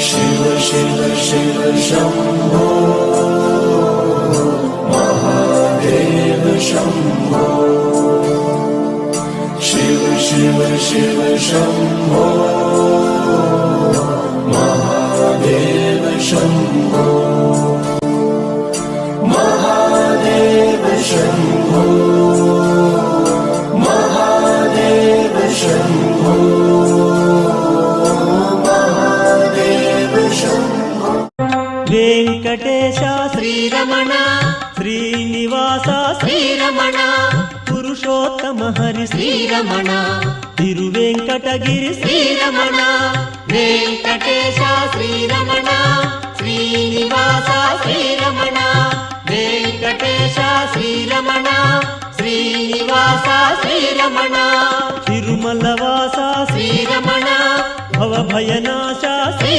Shiv Shiv Shiv Shambho Mahadev Shambho Shiv Shiv Shiv Shambho Mahadev Shambho Mahadev Shambho Mahadev Shambho Mahadev Shambho Venkatesh श्रीरमण Srinivas श्रीरमण Purushottam Hari श्रीरमण तिरुवेंकटगिरि श्रीरमण Venkatesh श्रीरमण Srinivas श्रीरमण Venkatesh श्रीरमण Srinivas श्रीरमण तिरुमलवास श्रीरमण भवभयनाश Shri